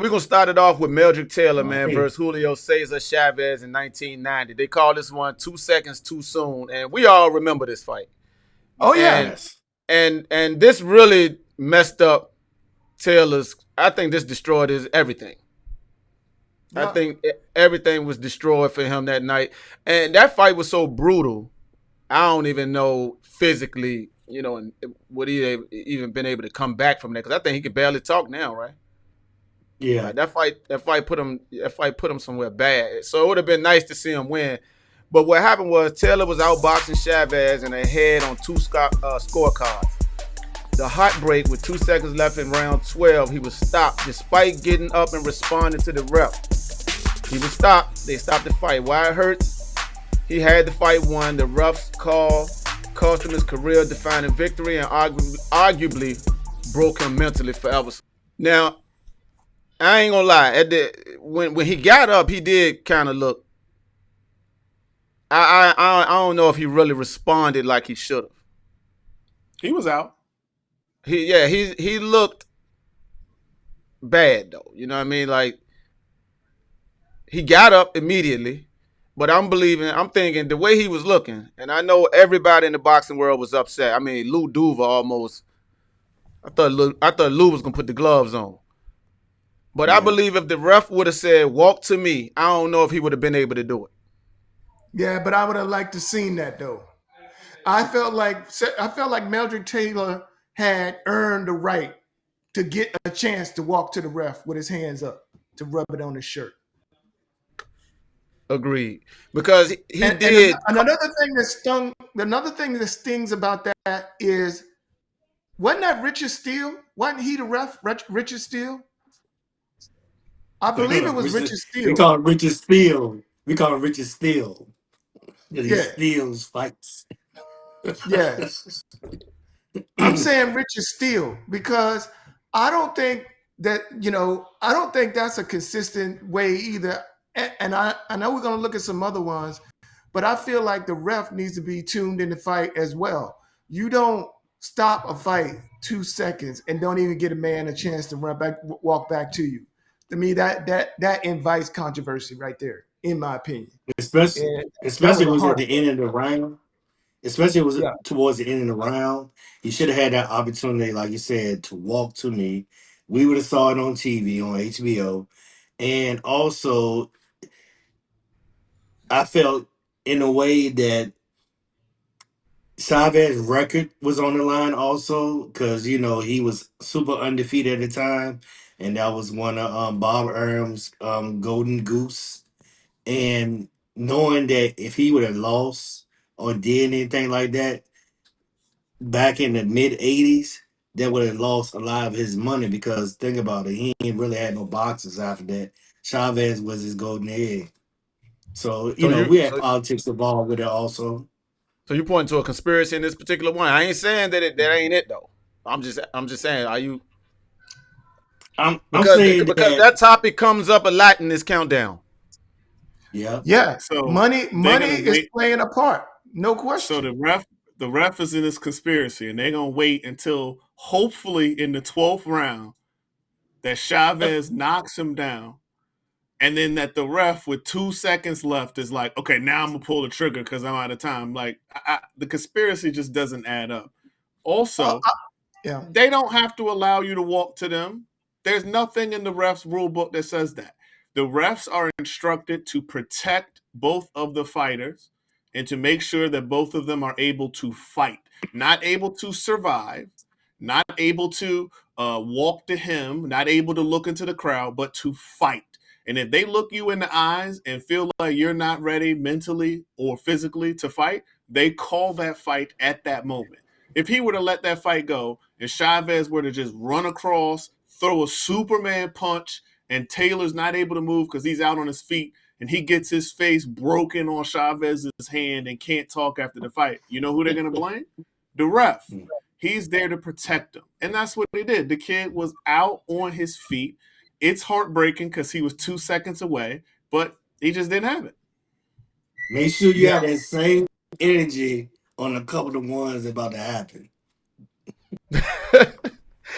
we're gonna start it off with Meldrick Taylor, man, Hey. versus Julio Cesar Chavez in 1990. They called this one 2 seconds too soon, and we all remember this fight. Oh yeah. And Yes. and this really messed up Taylor's. I think this destroyed his everything. I Yeah. think everything was destroyed for him that night, and that fight was so brutal. I don't even know physically, and would he even been able to come back from that? Because I think he could barely talk now, right? Yeah. Like that fight put him somewhere bad. So it would have been nice to see him win. But what happened was Taylor was outboxing Chavez and they had on two scorecards. The heartbreak with 2 seconds left in round 12, he was stopped despite getting up and responding to the ref. He was stopped. They stopped the fight. Why it hurts? He had the fight won. The ref's call cost him his career-defining victory and arguably broke him mentally forever. Now, I ain't gonna lie. When he got up, he did kind of look. I don't know if he really responded like he should have. He was out. He looked bad though. You know what I mean? Like he got up immediately, but I'm thinking the way he was looking, and I know everybody in the boxing world was upset. I mean, Lou Duva almost. I thought Lou was gonna put the gloves on. But I believe if the ref would have said, walk to me, I don't know if he would have been able to do it. Yeah, but I would have liked to seen that though. I felt like Meldrick Taylor had earned the right to get a chance to walk to the ref with his hands up to rub it on his shirt. Agreed. Because he And did. another thing that stings about that is, wasn't that Richard Steele? Wasn't he the ref, Richard Steele? I believe it was Richard Steele. We call him Richard Steele. We call him Richard Steele. He Yeah. steals fights. Yeah. I'm saying Richard Steele because I don't think that's a consistent way either. And I know we're going to look at some other ones, but I feel like the ref needs to be tuned in the fight as well. You don't stop a fight 2 seconds and don't even get a man a chance to walk back to you. To me, that invites controversy right there, in my opinion. Especially it was at the end of the round. Especially it was Yeah. towards the end of the round. You should have had that opportunity, like you said, to walk to me. We would have saw it on TV, on HBO. And also, I felt in a way that Chavez's record was on the line also because, he was super undefeated at the time. And that was one of Bob Arum's Golden Goose. And knowing that if he would have lost or did anything like that, back in the mid 80s, that would have lost a lot of his money because think about it, he ain't really had no boxers after that. Chavez was his golden egg. So, we had politics involved with it also. So you point to a conspiracy in this particular one. I ain't saying that ain't it though. I'm just saying, are you I'm because saying that topic comes up a lot in this countdown. Yeah. Yeah. So money is playing a part. No question. So the ref is in this conspiracy, and they're gonna wait until hopefully in the 12th round that Chavez knocks him down, and then that the ref with 2 seconds left is like, okay, now I'm gonna pull the trigger because I'm out of time. Like the conspiracy just doesn't add up. Also, they don't have to allow you to walk to them. There's nothing in the ref's rule book that says that. The refs are instructed to protect both of the fighters and to make sure that both of them are able to fight, not able to survive, not able to walk to him, not able to look into the crowd, but to fight. And if they look you in the eyes and feel like you're not ready mentally or physically to fight, they call that fight at that moment. If he were to let that fight go and Chavez were to just run across, throw a Superman punch, and Taylor's not able to move because he's out on his feet, and he gets his face broken on Chavez's hand and can't talk after the fight, you know who they're going to blame? The ref. He's there to protect him. And that's what he did. The kid was out on his feet. It's heartbreaking because he was 2 seconds away, but he just didn't have it. Make sure you have that same energy on a couple of the ones about to happen.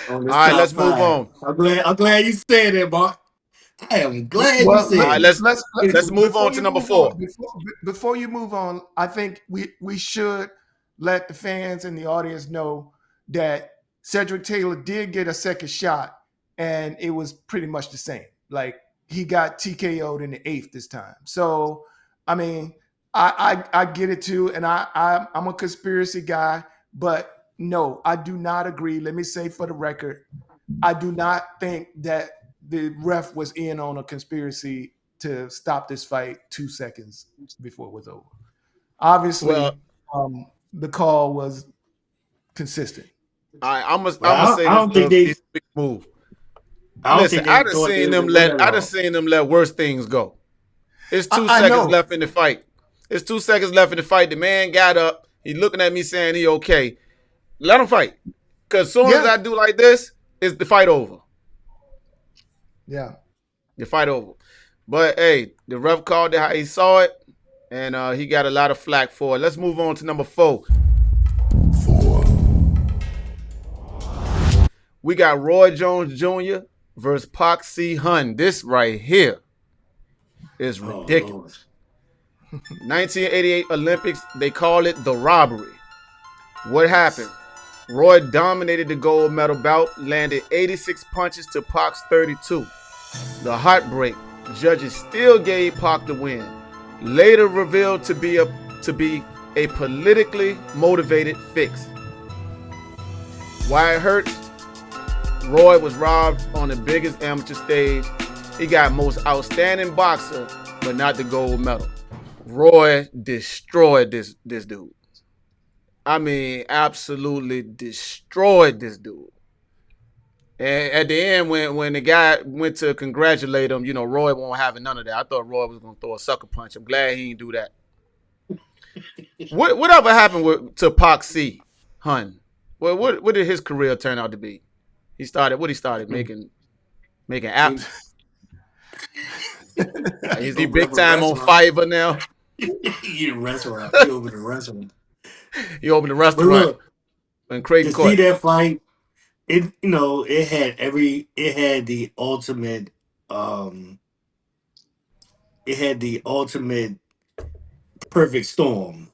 All right, let's move on. I'm glad you said that, boy. I am glad you Well, said All right, it. let's move before on to you number move on, 4. before you move on, I think we should let the fans and the audience know that Cedric Taylor did get a second shot, and it was pretty much the same. Like he got TKO'd in the 8th this time. So, I mean, I get it too, and I'm a conspiracy guy, but no, I do not agree. Let me say for the record, I do not think that the ref was in on a conspiracy to stop this fight 2 seconds before it was over. Obviously, Well, the call was consistent. I'm gonna Well, say I this don't think little they. piece big move. I don't Listen, think they thought they was gonna win that I done long. seen them let worse things go. It's 2 I seconds know. left in the fight. It's 2 seconds left in the fight. The man got up. He looking at me saying he okay. Let him fight. Cause as soon as Yeah. I do like this, is the fight over. Yeah. The fight over. But hey, the ref called it how he saw it, and he got a lot of flack for it. Let's move on to number 4. We got Roy Jones Jr. versus Park Si-hun. This right here is Oh ridiculous. Lord. 1988 Olympics, they call it the robbery. What happened? Roy dominated the gold medal bout, landed 86 punches to Park's 32. The heartbreak, judges still gave Park the win. Later revealed to be a politically motivated fix. Why it hurts? Roy was robbed on the biggest amateur stage. He got most outstanding boxer, but not the gold medal. Roy destroyed this dude. I mean, absolutely destroyed this dude. And at the end, when the guy went to congratulate him, Roy won't have none of that. I thought Roy was gonna throw a sucker punch. I'm glad he didn't do that. Whatever happened to Park Si-hun? Well, what did his career turn out to be? He started making apps. Is he big time on Fiverr now? He a restaurant. He opened a restaurant. He opened a But restaurant look, in Creighton to see Court. that fight, it had um the ultimate perfect storm.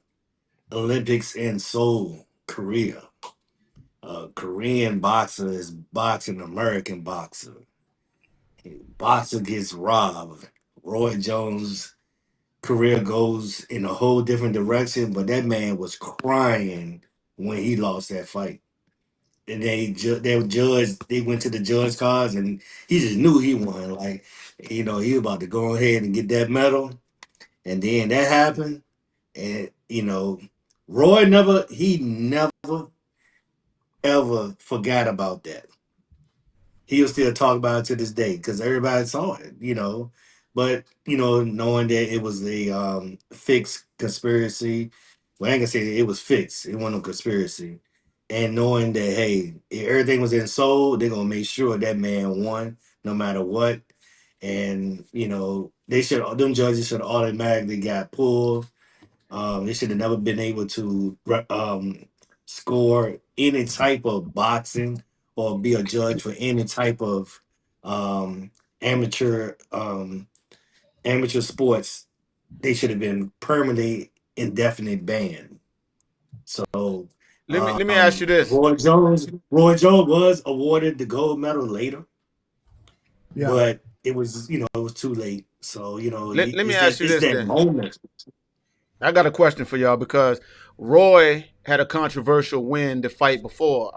Olympics in Seoul, Korea. Korean boxer is boxing American boxer. Boxer gets robbed. Roy Jones' career goes in a whole different direction, but that man was crying when he lost that fight. And they went to the judge cards and he just knew he won. Like, he was about to go ahead and get that medal. And then that happened. And, Roy never ever forgot about that. He'll still talk about it to this day because everybody saw it. But knowing that it was a fixed conspiracy, well, I ain't gonna say it was fixed. It wasn't a conspiracy, and knowing that hey, if everything was in Seoul, they're gonna make sure that man won no matter what. And them judges should automatically got pulled. They should have never been able to score any type of boxing or be a judge for any type of um, amateur amateur sports. They should have been permanently indefinite banned. So Let me ask you this. Roy Jones was awarded the gold medal later, Yeah. but it was too late. So Let me ask you it's this that then. moment. I got a question for y'all because Roy had a controversial win the fight before.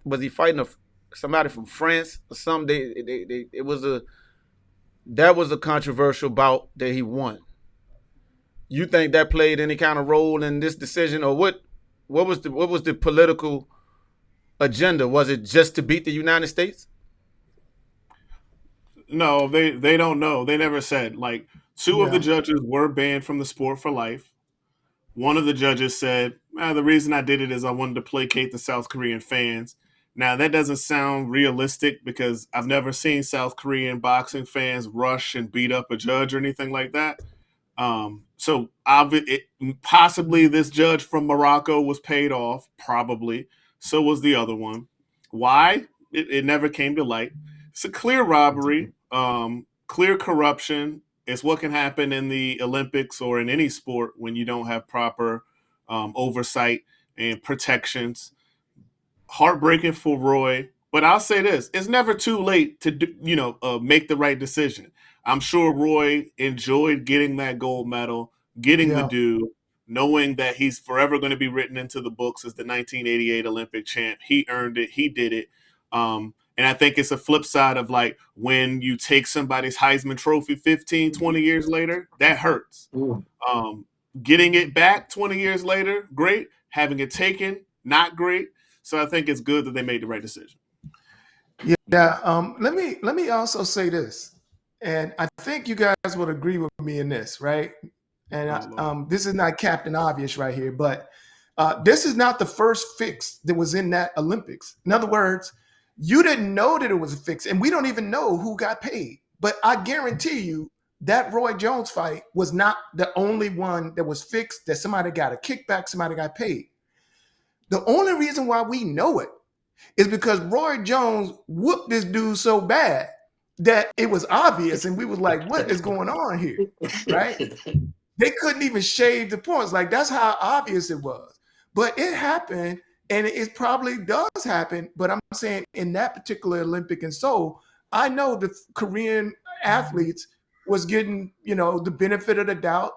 Was he fighting somebody from France or something? That was a controversial bout that he won. You think that played any kind of role in this decision, or what? What was the political agenda? Was it just to beat the United States? No, they don't know. They never said. Like, two of the Yeah. judges were banned from the sport for life. One of the judges said, the reason I did it is I wanted to placate the South Korean fans. Now, that doesn't sound realistic because I've never seen South Korean boxing fans rush and beat up a judge or anything like that. Possibly this judge from Morocco was paid off. Probably. So was the other one. Why? It never came to light. It's a clear robbery. Clear corruption is what can happen in the Olympics or in any sport when you don't have proper oversight and protections. Heartbreaking for Roy, but I'll say this: it's never too late to make the right decision. I'm sure Roy enjoyed getting that gold medal, getting the Yeah. due, knowing that he's forever going to be written into the books as the 1988 Olympic champ. He earned it. He did it. And I think it's a flip side of like when you take somebody's Heisman Trophy 15, 20 years later, that hurts. Ooh. Getting it back 20 years later, great. Having it taken, not great. So I think it's good that they made the right decision. Yeah. Let me also say this, and I think you guys would agree with me in this, right? And this is not Captain Obvious right here, but this is not the first fix that was in that Olympics. In other words, you didn't know that it was a fix, and we don't even know who got paid. But I guarantee you that Roy Jones fight was not the only one that was fixed, that somebody got a kickback, somebody got paid. The only reason why we know it is because Roy Jones whooped this dude so bad that it was obvious, and we was like, what is going on here, right? They couldn't even shave the points. Like, that's how obvious it was. But it happened, and it probably does happen. But I'm saying in that particular Olympic in Seoul, I know the Korean athletes was getting, the benefit of the doubt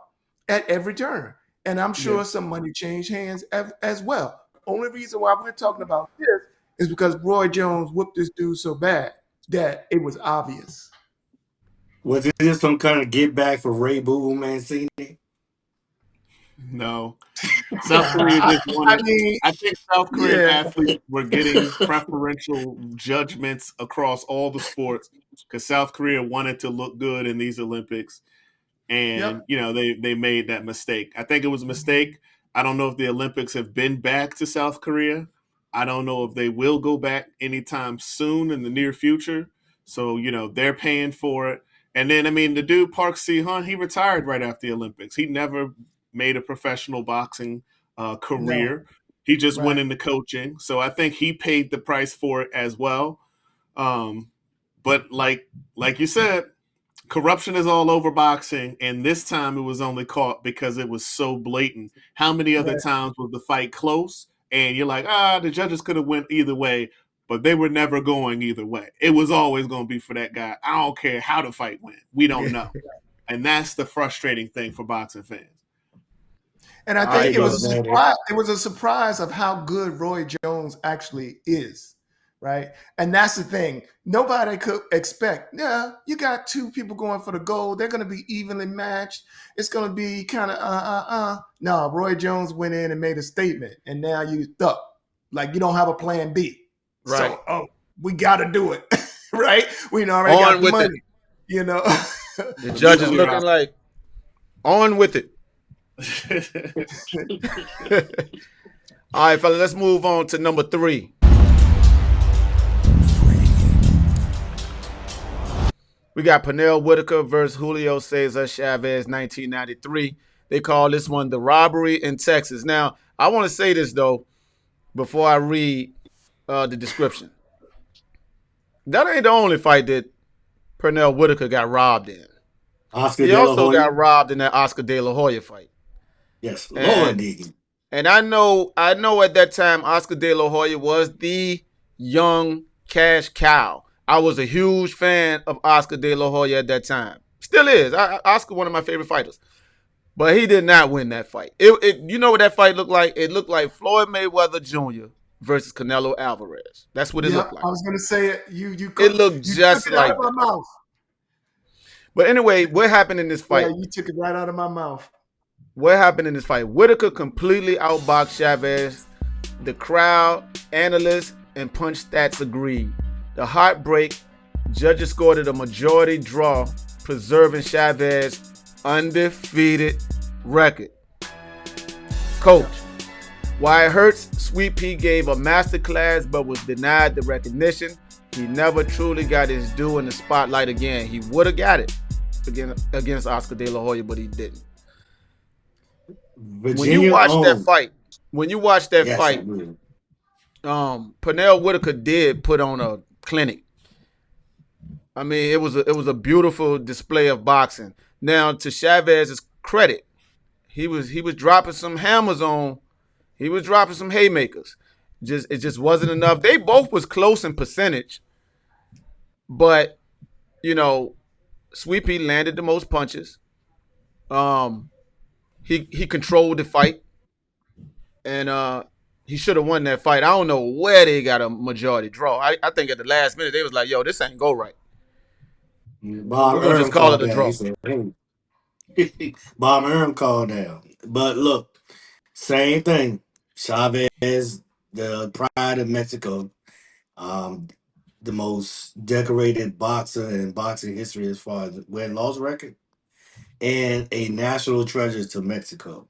at every turn. And I'm sure some money changed hands as well. Only reason why we're talking about this is because Roy Jones whooped this dude so bad that it was obvious. Was it just some kind of get back for Ray Boo Boo Mancini? No. South Korea just wanted. I think South Korean athletes were getting preferential judgments across all the sports because South Korea wanted to look good in these Olympics. And, they made that mistake. I think it was a mistake. I don't know if the Olympics have been back to South Korea. I don't know if they will go back anytime soon in the near future. So, they're paying for it. And then, the dude, Park Si-hun, he retired right after the Olympics. He never made a professional boxing career. No. He just went into coaching. So I think he paid the price for it as well. But like you said, corruption is all over boxing, and this time it was only caught because it was so blatant. How many other times was the fight close? And you're like, the judges could have went either way, but they were never going either way. It was always going to be for that guy. I don't care how the fight went. We don't know. And that's the frustrating thing for boxing fans. And I think it was a surprise. It was a surprise of how good Roy Jones actually is, right? And that's the thing. Nobody could expect, you got two people going for the gold. They're going to be evenly matched. It's going to be kind of No, Roy Jones went in and made a statement, and now you stuck. Like, you don't have a plan B. Right. So, we got to do it, right? We already got the money, The judge is looking like, on with it. All right, fellas, let's move on to number 3. We got Pernell Whitaker versus Julio Cesar Chavez, 1993. They call this one the robbery in Texas. Now, I want to say this, though, before I read the description. That ain't the only fight that Pernell Whitaker got robbed in. He also got robbed in that Oscar De La Hoya fight. Yes, Lord. And I know at that time Oscar De La Hoya was the young cash cow. I was a huge fan of Oscar De La Hoya at that time. Still is. Oscar, one of my favorite fighters. But he did not win that fight. You know what that fight looked like? It looked like Floyd Mayweather Jr. versus Canelo Alvarez. That's what it looked like. I was going to say it. It looked just like out of my mouth. But anyway, what happened in this fight? Yeah, you took it right out of my mouth. What happened in this fight? Whitaker completely outboxed Chavez. The crowd, analysts, and punch stats agreed. The heartbreak, judges scored it a majority draw, preserving Chavez's undefeated record. Coach, while it hurts, Sweet Pea gave a masterclass but was denied the recognition. He never truly got his due in the spotlight again. He would have got it against Oscar De La Hoya, but he didn't. When you watch that fight, Pernell Whitaker did put on a clinic. I mean, it was a beautiful display of boxing. Now, to Chavez's credit, he was dropping some hammers on. He was dropping some haymakers. It just wasn't enough. They both was close in percentage, but you know, Sweet Pea landed the most punches. Um, he controlled the fight, and he should have won that fight. I don't know where they got a majority draw. I think at the last minute they was like, "Yo, this ain't go right. Bob We're gonna just Earl call called it a down. He draw." said, hey. Bob Earl called down. But look, same thing. Chavez, the pride of Mexico, um, the most decorated boxer in boxing history as far as win loss record, and a national treasure to Mexico.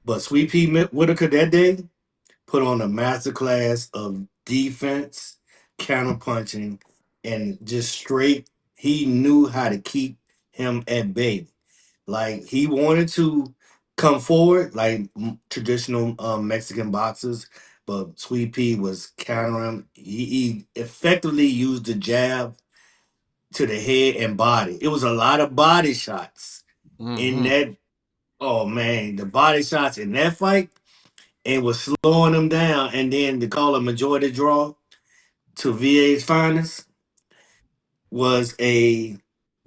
But Sweet Pea Whitaker that day put on a masterclass of defense, counterpunching, and just straight. He knew how to keep him at bay. Like he wanted to come forward like traditional Mexican boxers, but Sweet Pea was countering him. He effectively used the jab to the head and body. It was a lot of body shots in Mm-hmm. that. Oh man, the body shots in that fight and was slowing them down. And then to call a majority draw to VA's finest was a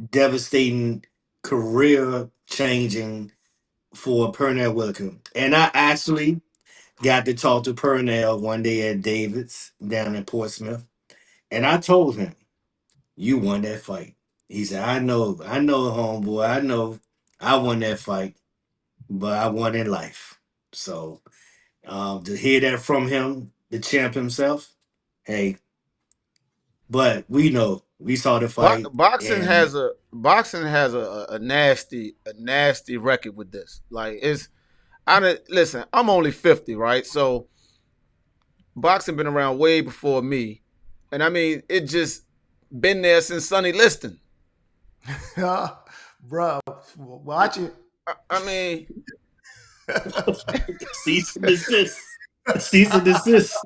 devastating career changing for Pernell Whitaker. And I actually got to talk to Pernell one day at David's down in Portsmouth. And I told him, you won that fight. He said, I know, homeboy, I know I won that fight, but I won in life. So to hear that from him, the champ himself, hey, but we know we saw the fight and Boxing has a nasty record with this. Like listen. I'm only 50, right? So boxing been around way before me, and I mean it just been there since Sonny Liston. Bro, watch it. I mean, cease and desist. Cease and desist.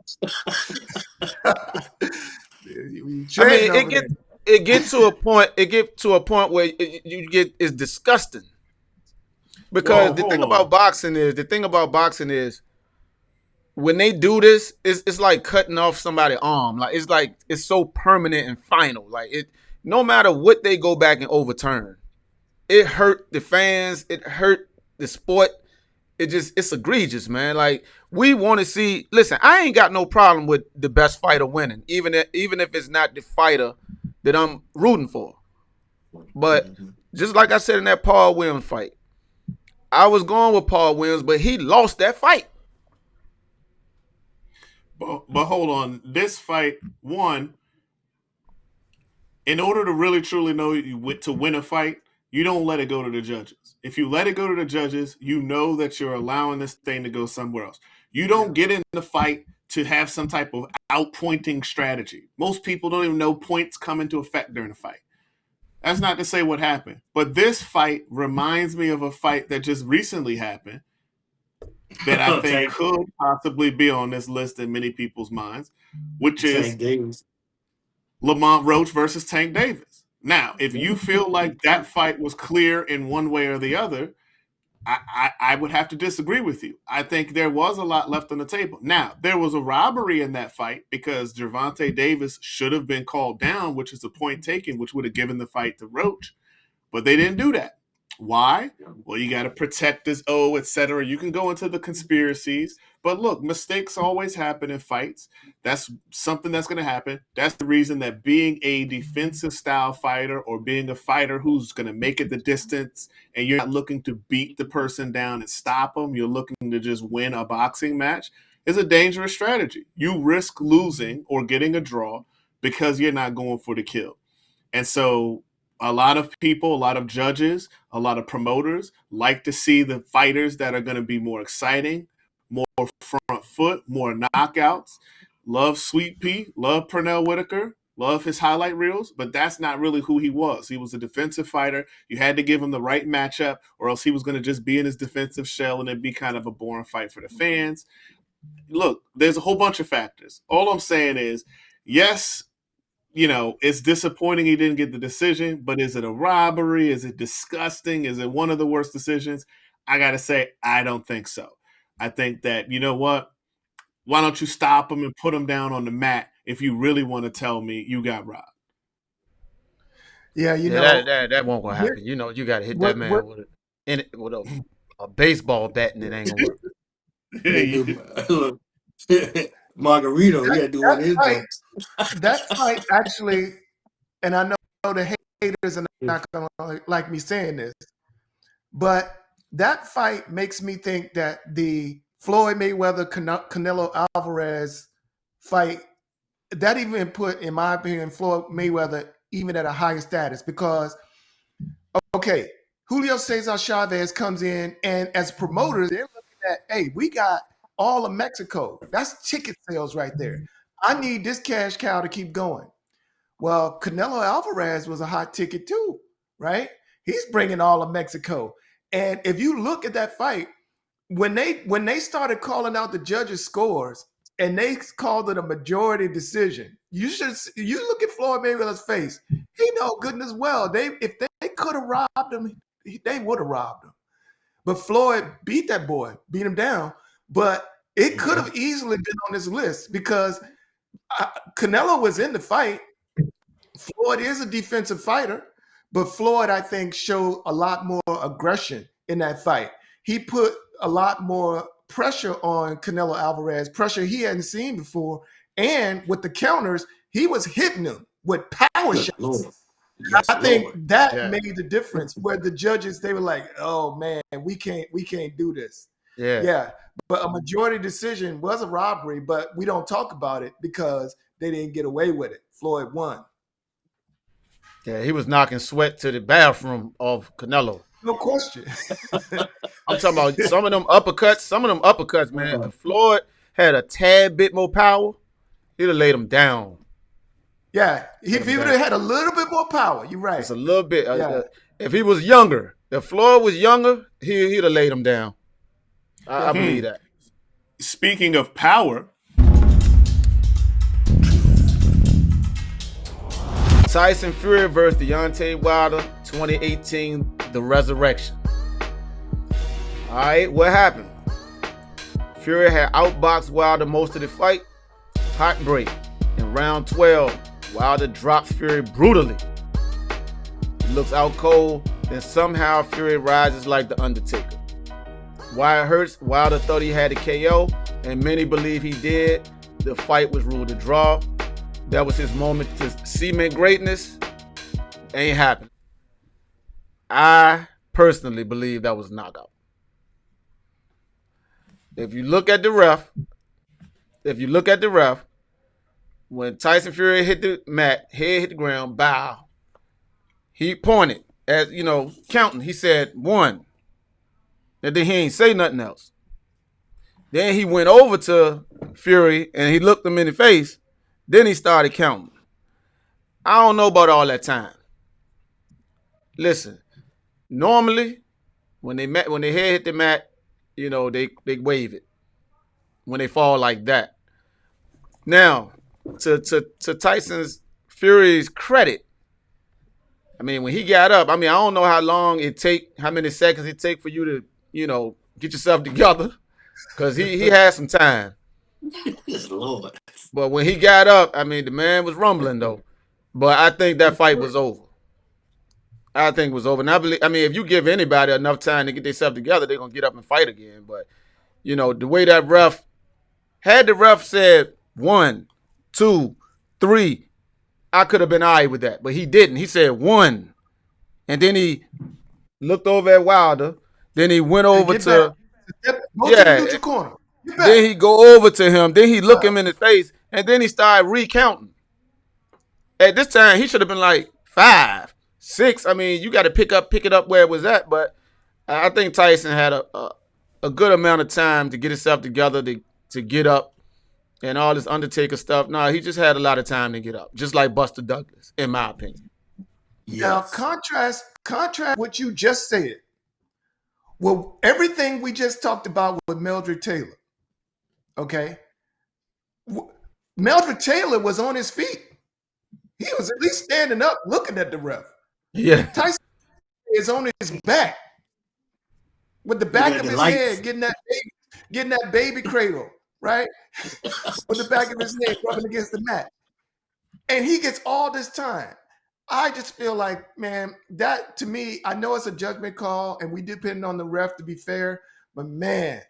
I mean it get to a point. It get to a point where you get it's disgusting because Whoa, the thing hold on. about boxing is when they do this, it's like cutting off somebody's arm. Like it's so permanent and final. Like it, no matter what they go back and overturn, it hurt the fans. It hurt the sport. It's egregious, man. Like we want to see. Listen, I ain't got no problem with the best fighter winning, even if it's not the fighter that I'm rooting for. But just like I said in that Paul Williams fight, I was going with Paul Williams, but he lost that fight. But hold on. This fight, one, in order to really truly know to win a fight, you don't let it go to the judges. If you let it go to the judges, you know that you're allowing this thing to go somewhere else. You don't get in the fight to have some type of outpointing strategy. Most people don't even know points come into effect during a fight. That's not to say what happened, but this fight reminds me of a fight that just recently happened that I think could possibly be on this list in many people's minds, which is Lamont Roach versus Tank Davis. Now, if you feel like that fight was clear in one way or the other, I would have to disagree with you. I think there was a lot left on the table. Now, there was a robbery in that fight because Gervonta Davis should have been called down, which is a point taken, which would have given the fight to Roach. But they didn't do that. Why? Well, you got to protect his etc. You can go into the conspiracies, but look, mistakes always happen in fights. That's something that's going to happen. That's the reason that being a defensive style fighter or being a fighter who's going to make it the distance and you're not looking to beat the person down and stop them, you're looking to just win a boxing match is a dangerous strategy. You risk losing or getting a draw because you're not going for the kill. And so a lot of people, a lot of judges, a lot of promoters like to see the fighters that are going to be more exciting, more front foot, more knockouts. Love Sweet Pea, love Pernell Whitaker, love his highlight reels, but that's not really who he was. He was a defensive fighter. You had to give him the right matchup, or else he was going to just be in his defensive shell and it'd be kind of a boring fight for the fans. Look, there's a whole bunch of factors. All I'm saying is, yes, it's disappointing he didn't get the decision, but is it a robbery? Is it disgusting? Is it one of the worst decisions? I got to say, I don't think so. I think that, you know what? Why don't you stop him and put him down on the mat if you really want to tell me you got robbed? Yeah, that won't gonna happen. You got to hit that man with a baseball bat, and it ain't gonna work. Margarito, he had to do one of his fight, bumps. that fight actually, and I know the haters are not gonna like me saying this, but that fight makes me think that the Floyd Mayweather Canelo Alvarez fight, that even put, in my opinion, Floyd Mayweather even at a higher status, because okay, Julio Cesar Chavez comes in, and as promoters, they're looking at, hey, we got all of Mexico. That's ticket sales right there. I need this cash cow to keep going. Well, Canelo Alvarez was a hot ticket too, right? He's bringing all of Mexico. And if you look at that fight, when they started calling out the judges' scores and they called it a majority decision, you look at Floyd Mayweather's face. He know goodness well if they could have robbed him, they would have robbed him. But Floyd beat that boy, beat him down. But it could have easily been on this list because Canelo was in the fight. Floyd is a defensive fighter, but Floyd, I think, showed a lot more aggression in that fight. He put a lot more pressure on Canelo Alvarez, pressure he hadn't seen before. And with the counters, he was hitting him with power shots. Lord. Yes, I think Lord. that made the difference, where the judges, they were like, oh man, we can't do this. Yeah. But a majority decision was a robbery, but we don't talk about it because they didn't get away with it. Floyd won. Yeah, he was knocking sweat to the bathroom of Canelo. No question. I'm talking about some of them uppercuts, man. If Floyd had a tad bit more power, he'd have laid him down. Yeah, if he would have had a little bit more power, you're right. It's a little bit. If he was younger, if Floyd was younger, he'd have laid him down. I believe that. Speaking of power, Tyson Fury versus Deontay Wilder, 2018, The Resurrection. All right, what happened? Fury had outboxed Wilder most of the fight. Hot break. In round 12, Wilder drops Fury brutally. He looks out cold, then somehow Fury rises like The Undertaker. While it hurts, Wilder thought he had a KO, and many believe he did. The fight was ruled a draw. That was his moment to cement greatness. Ain't happened. I personally believe that was a knockout. If you look at the ref, when Tyson Fury hit the mat, head hit the ground, bow, he pointed as, counting. He said 1. And then he ain't say nothing else. Then he went over to Fury and he looked him in the face. Then he started counting. I don't know about all that time. Listen, normally when their head hit the mat, they wave it when they fall like that. Now, to Tyson's Fury's credit, I mean, when he got up, I don't know how many seconds it take for you to, get yourself together, because he had some time. Yes, Lord. But when he got up, the man was rumbling though. But I think that fight was over. And I believe, if you give anybody enough time to get themselves together, they're gonna get up and fight again. But the way that the ref said 1, 2, 3, I could have been all right with that. But he didn't. He said 1. And then he looked over at Wilder. Then he went over to the corner. Then he go over to him. Then he look him in the face, and then he started recounting. At this time, he should have been like 5, 6. You got to pick it up where it was at. But I think Tyson had a good amount of time to get himself together, to get up, and all this Undertaker stuff. No, he just had a lot of time to get up, just like Buster Douglas, in my opinion. Yes. Now, contrast what you just said. Well, everything we just talked about with Meldrick Taylor. Okay. Meldrick Taylor was on his feet. He was at least standing up looking at the ref. Yeah. Tyson is on his back with the back of his head getting that baby cradle, right? With the back of his head rubbing against the mat. And he gets all this time. I just feel like, man, that to me, I know it's a judgment call and we depend on the ref to be fair, but man,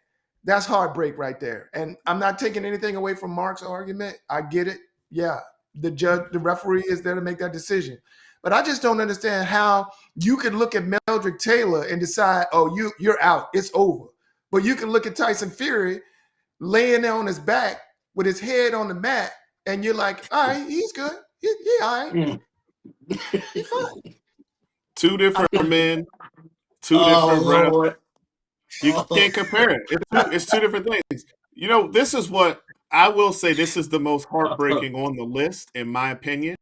that's heartbreak right there. And I'm not taking anything away from Mark's argument. I get it. Yeah, the referee is there to make that decision. But I just don't understand how you can look at Meldrick Taylor and decide, oh, you're out, it's over. But you can look at Tyson Fury laying there on his back with his head on the mat, and you're like, all right, he's good. He all right. He's fine. Two different men, two different refs. You can't compare it. It's two different things. You know, this is what I will say. This is the most heartbreaking on the list, in my opinion.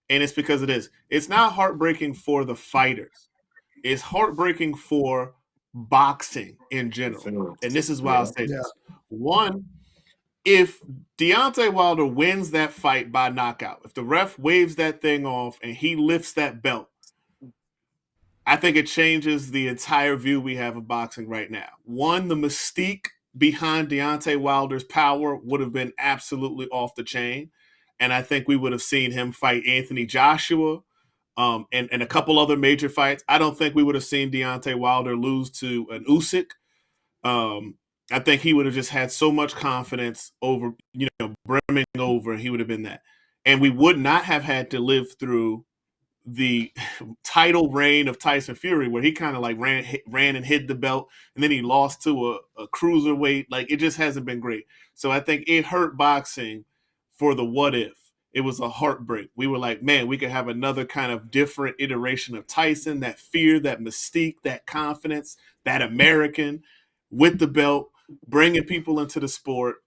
And it's because it is. It's not heartbreaking for the fighters. It's heartbreaking for boxing in general. And this is why I'll say this. One, if Deontay Wilder wins that fight by knockout, if the ref waves that thing off and he lifts that belt, I think it changes the entire view we have of boxing right now. One, the mystique behind Deontay Wilder's power would have been absolutely off the chain. And I think we would have seen him fight Anthony Joshua and a couple other major fights. I don't think we would have seen Deontay Wilder lose to an Usyk. I think he would have just had so much confidence over, brimming over, he would have been that. And we would not have had to live through the title reign of Tyson Fury, where he kind of like ran and hid the belt, and then he lost to a cruiserweight. Like, it just hasn't been great. So I think it hurt boxing for the what if. It was a heartbreak. We were like, man, we could have another kind of different iteration of Tyson, that fear, that mystique, that confidence, that American with the belt, bringing people into the sport,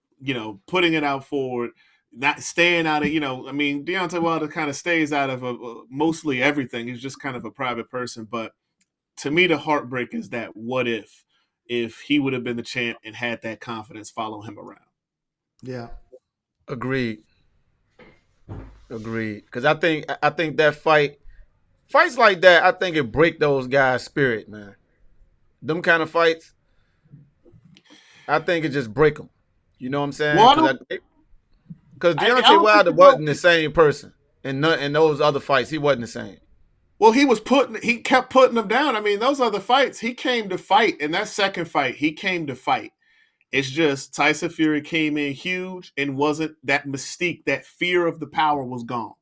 putting it out forward, not staying out of, Deontay Wilder kind of stays out of mostly everything. He's just kind of a private person. But to me, the heartbreak is that what if he would have been the champ and had that confidence follow him around. Yeah. Agreed. Because I think that fights like that, I think it break those guys' spirit, man. Them kind of fights, I think it just break them. You know what I'm saying? Because Deontay Wilder wasn't the same person in those other fights. He wasn't the same. Well, he kept putting them down. I mean, those other fights, he came to fight. In that second fight, he came to fight. It's just Tyson Fury came in huge and wasn't that mystique, that fear of the power was gone.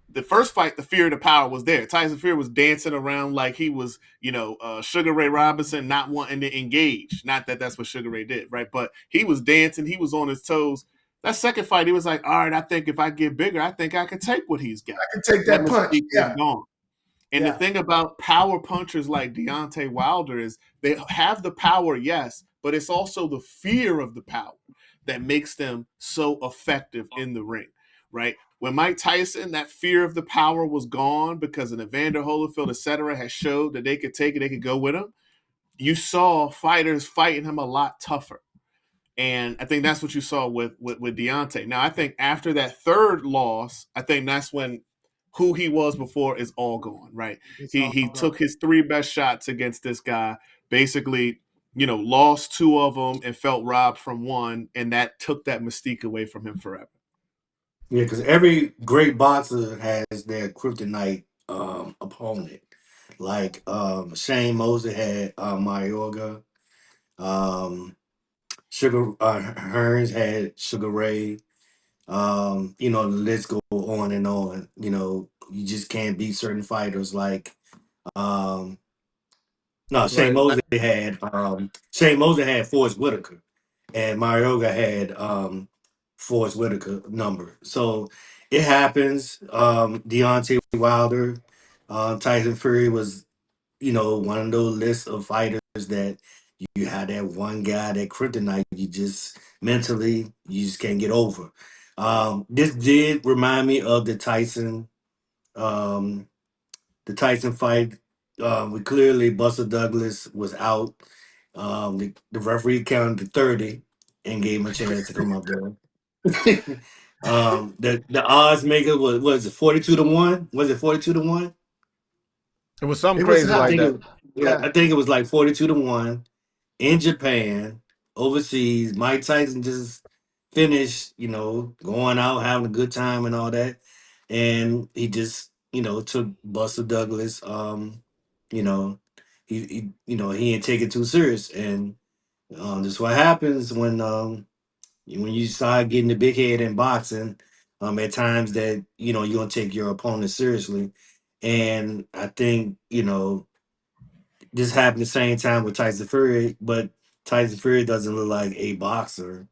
The first fight, the fear of the power was there. Tyson Fury was dancing around like he was, Sugar Ray Robinson, not wanting to engage. Not that that's what Sugar Ray did, right? But he was dancing. He was on his toes. That second fight, he was like, all right, I think if I get bigger, I think I can take what he's got. I can take that punch. Yeah. Gone. And the thing about power punchers like Deontay Wilder is they have the power, yes, but it's also the fear of the power that makes them so effective in the ring, right? When Mike Tyson, that fear of the power was gone because an Evander Holyfield, et cetera, has showed that they could take it, they could go with him. You saw fighters fighting him a lot tougher. And I think that's what you saw with Deontay. Now, I think after that third loss, I think that's when who he was before is all gone, right? He took his three best shots against this guy, basically, lost two of them and felt robbed from one, and that took that mystique away from him forever. Yeah, because every great boxer has their kryptonite opponent. Like Shane Mosley had Mayorga. Sugar Hearns had Sugar Ray. The list go on and on. You just can't beat certain fighters like Shane Mosley had Forrest Whitaker, and Mayorga had Forrest Whitaker number. So it happens. Deontay Wilder, Tyson Fury was, one of those lists of fighters that you had that one guy, that kryptonite, you just mentally, you just can't get over. This did remind me of the Tyson fight. We clearly, Buster Douglas was out. The referee counted to 30 and gave him a chance to come up there. The odds maker was it 42-1? Was it 42-1? It was something It was crazy I like high. think that. it. Yeah, Yeah. I think it was like 42-1 in Japan, overseas. Mike Tyson just finished, going out having a good time and all that, and he just, took Buster Douglas. You know, he didn't take it too serious, and this is what happens when you start getting the big head in boxing. At times that you don't take your opponent seriously, and I think this happened the same time with Tyson Fury, but Tyson Fury doesn't look like a boxer.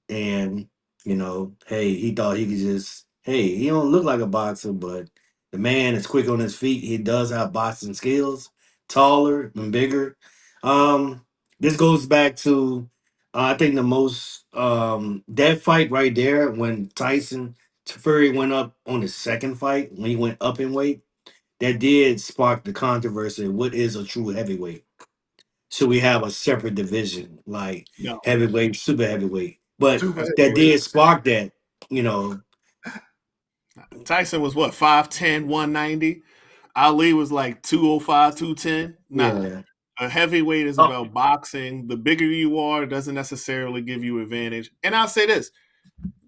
And, hey, he thought he could just, hey, he don't look like a boxer, but the man is quick on his feet. He does have boxing skills, taller and bigger. Um, this goes back to, I think the most, that fight right there when Tyson Fury went up on the second fight, when he went up in weight, that did spark the controversy. What is a true heavyweight? Should we have a separate division like No. heavyweight, super heavyweight? But Super that heavyweight. did spark that, you know. Tyson was what, 5'10", 190? Ali was like 205, 210. Nah. Yeah. A heavyweight is Oh, about boxing. The bigger you are, it doesn't necessarily give you advantage. And I'll say this.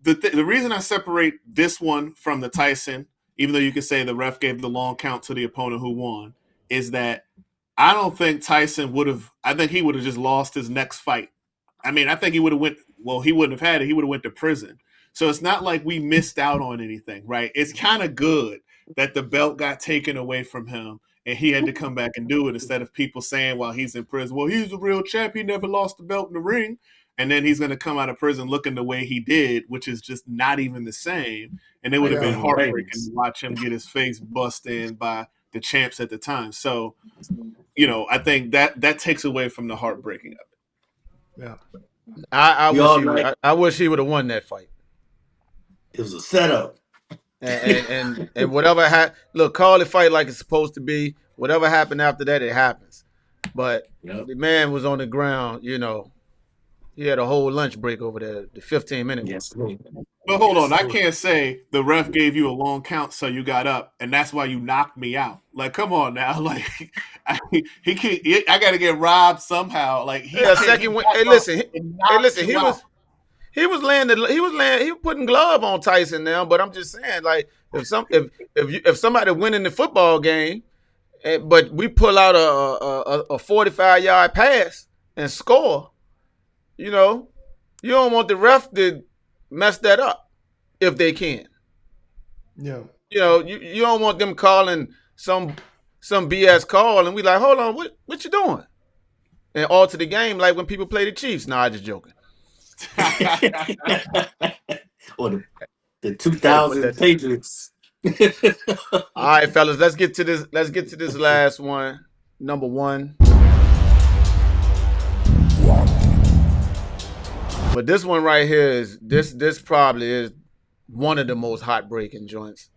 The reason I separate this one from the Tyson, even though you could say the ref gave the long count to the opponent who won, is that I don't think Tyson would have. I think he would have just lost his next fight. I mean, I think he would have went. Well, he wouldn't have had it. He would have went to prison. So it's not like we missed out on anything, right? It's kind of good that the belt got taken away from him and he had to come back and do it instead of people saying while he's in prison, well, he's a real champ. He never lost the belt in the ring. And then he's going to come out of prison looking the way he did, which is just not even the same. And it would have like been Yeah. Roman heartbreaking Reigns. to watch him get his face bust in by the champs at the time. So, I think that takes away from the heartbreaking of it. Yeah. I We wish all he would. like I wish he would have won that fight. it was a setup. And whatever look, call the fight like it's supposed to be. Whatever happened after that, it happens. But Yep. the man was on the ground. He had a whole lunch break over there, the 15-minute one. Yes. But hold Yes, on, I Lord. can't say the ref gave you a long count, so you got up, and that's why you knocked me out. Like, come on now, like he can't. I got to get robbed somehow. Like he Yeah, can't. second He win. got Hey, up listen. and Hey, knocked listen. you out. He was putting glove on Tyson now. But I'm just saying, like, if somebody winning the football game, but we pull out a 45-yard pass and score, you don't want the ref to mess that up if they can. Yeah. You don't want them calling some BS call and we like, hold on, what you doing? And alter the game like when people play the Chiefs. Nah, just joking. Or the Had to put 2000 that. Patriots. All right, fellas, let's get to this. Let's get to this last one. Number one. But this one right here is this probably is one of the most heartbreaking joints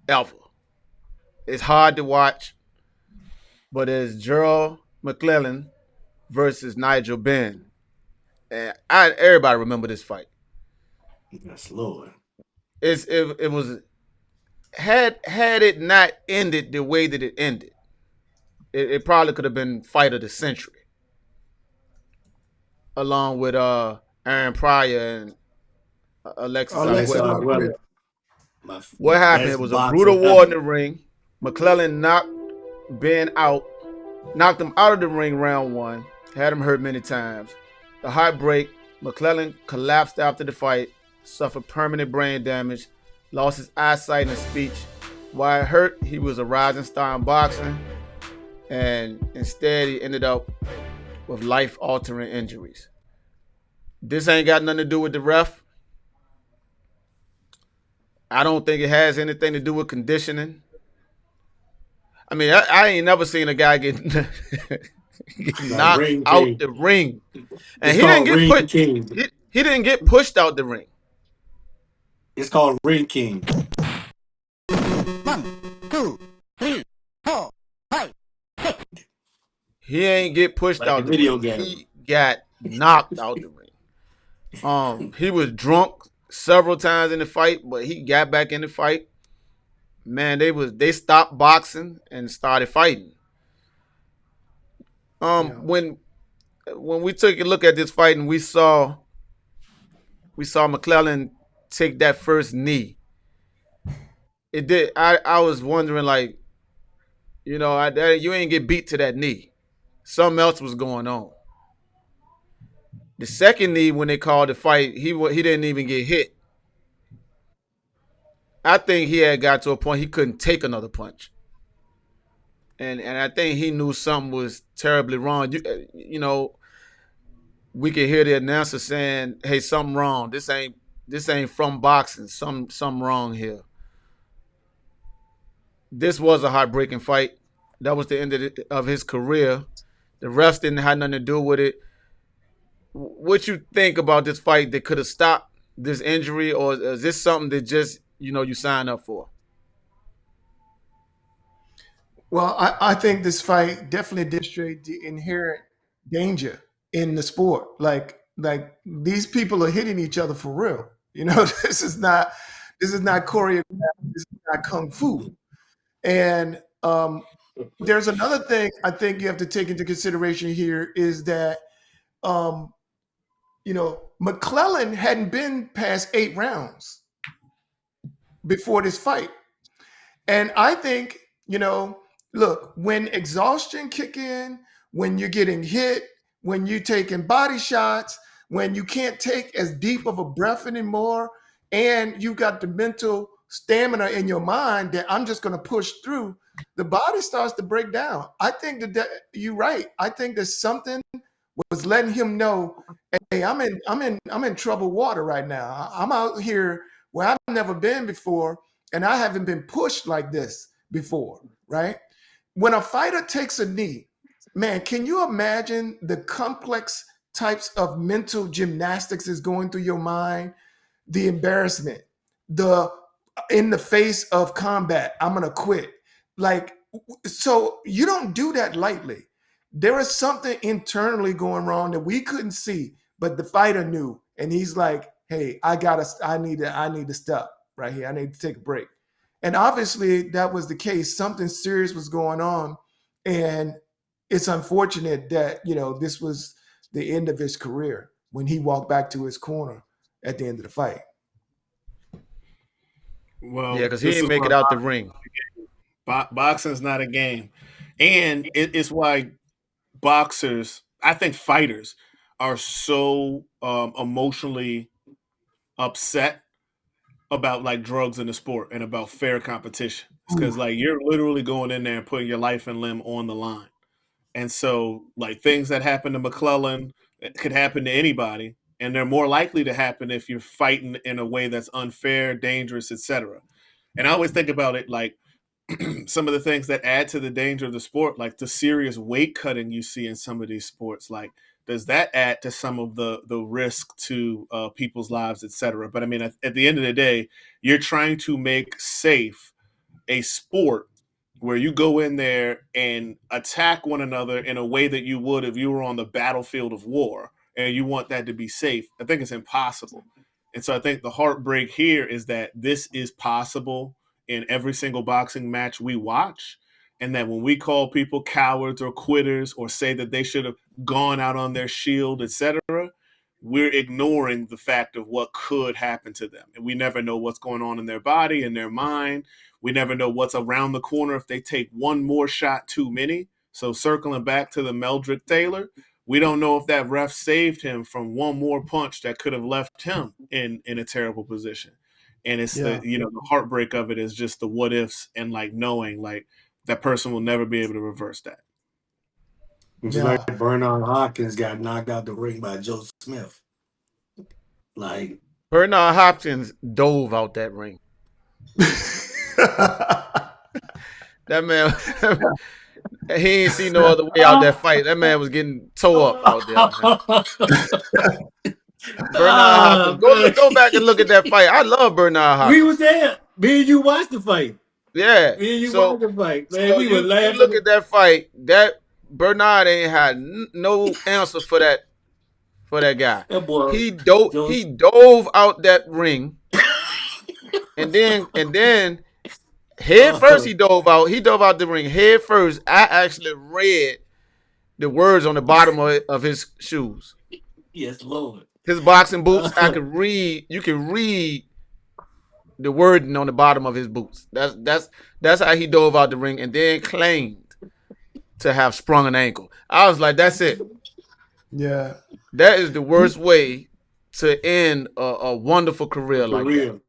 ever. It's hard to watch, but it's Gerald McClellan versus Nigel Benn. And everybody remember this fight. Yes, Lord. It was had it not ended the way that it ended, it probably could have been fight of the century, along with Aaron Pryor and Alexis Alexis Arguello. Arguello. What happened? It Best was a boxer brutal war in ever. the ring. McClellan knocked him out of the ring round one, had him hurt many times. The heartbreak, McClellan collapsed after the fight, suffered permanent brain damage, lost his eyesight and speech. While hurt, he was a rising star in boxing, and instead he ended up with life-altering injuries. This ain't got nothing to do with the ref. I don't think it has anything to do with conditioning. I mean, I ain't never seen a guy get knocked Ring out King. the ring, and It's he didn't called get Ring put. King. He didn't get pushed out the ring. It's called Ring King. 1, 2, 3, 4, 5. He ain't get pushed Like out a the video ring. game. He got knocked out the ring. He was drunk, several times in the fight, but he got back in the fight. Man, they stopped boxing and started fighting. Yeah. When we took a look at this fight and we saw McClellan take that first knee, it did. I was wondering, like, you ain't get beat to that knee. Something else was going on. The second knee, when they called the fight, he didn't even get hit. I think he had got to a point he couldn't take another punch, and I think he knew something was terribly wrong. We could hear the announcer saying, "Hey, something wrong. This ain't from boxing. Something wrong here." This was a heartbreaking fight. That was the end of his career. The refs didn't have nothing to do with it. What you think about this fight that could have stopped this injury, or is this something that just you sign up for? Well, I think this fight definitely demonstrates the inherent danger in the sport. Like these people are hitting each other for real. This is not choreographed. This is not kung fu. And there's another thing I think you have to take into consideration here is that McClellan hadn't been past 8 rounds before this fight. And I think, look, when exhaustion kick in, when you're getting hit, when you're taking body shots, when you can't take as deep of a breath anymore, and you've got the mental stamina in your mind that I'm just going to push through, the body starts to break down. I think that you're right. I think that something was letting him know, hey, I'm in troubled water right now. I'm out here where I've never been before, and I haven't been pushed like this before, right? When a fighter takes a knee, man, can you imagine the complex types of mental gymnastics is going through your mind? The embarrassment, the in the face of combat, I'm gonna quit. So you don't do that lightly. There is something internally going wrong that we couldn't see, but the fighter knew, and he's like, "Hey, I need to stop right here. I need to take a break." And obviously, that was the case. Something serious was going on, and it's unfortunate that this was the end of his career when he walked back to his corner at the end of the fight. Well, Yeah, because he didn't make it out the ring. Boxing's not a game, and it's why boxers, I think fighters, are so emotionally upset about like drugs in the sport and about fair competition. It's because like you're literally going in there and putting your life and limb on the line, and so like things that happen to McClellan could happen to anybody, and they're more likely to happen if you're fighting in a way that's unfair, dangerous, etc. And I always think about it like some of the things that add to the danger of the sport, like the serious weight cutting you see in some of these sports. Like, does that add to some of the risk to people's lives, etc.? But I mean, at the end of the day, you're trying to make safe a sport where you go in there and attack one another in a way that you would if you were on the battlefield of war, and you want that to be safe. I think it's impossible. And so I think the heartbreak here is that this is possible in every single boxing match we watch, and that when we call people cowards or quitters or say that they should have gone out on their shield, etc., we're ignoring the fact of what could happen to them. And we never know what's going on in their body, in their mind. We never know what's around the corner if they take one more shot too many. So circling back to the Meldrick Taylor, we don't know if that ref saved him from one more punch that could have left him in a terrible position. And it's the heartbreak of it is just the what ifs and like knowing like that person will never be able to reverse that. Just like Bernard Hopkins got knocked out the ring by Joe Smith. Like Bernard Hopkins dove out that ring. That man, he ain't seen no other way out that fight. That man was getting tore up out there. Bernard Hopkins. Go back and look at that fight. I love Bernard Hopkins. We was there. Me and you watched the fight. Yeah. Me and you watched the fight. Man, so we were laughing. You look at that fight. That Bernard ain't had no answer for that for that guy. That boy He Joe. dove out that ring, and then head first he dove out. He dove out the ring head first. I actually read the words on the bottom of his shoes. Yes, Lord. His boxing boots, I could read. You can read the wording on the bottom of his boots. That's how he dove out the ring, and then claimed to have sprung an ankle. I was like, that's it. Yeah. That is the worst way to end a wonderful career For like real. that.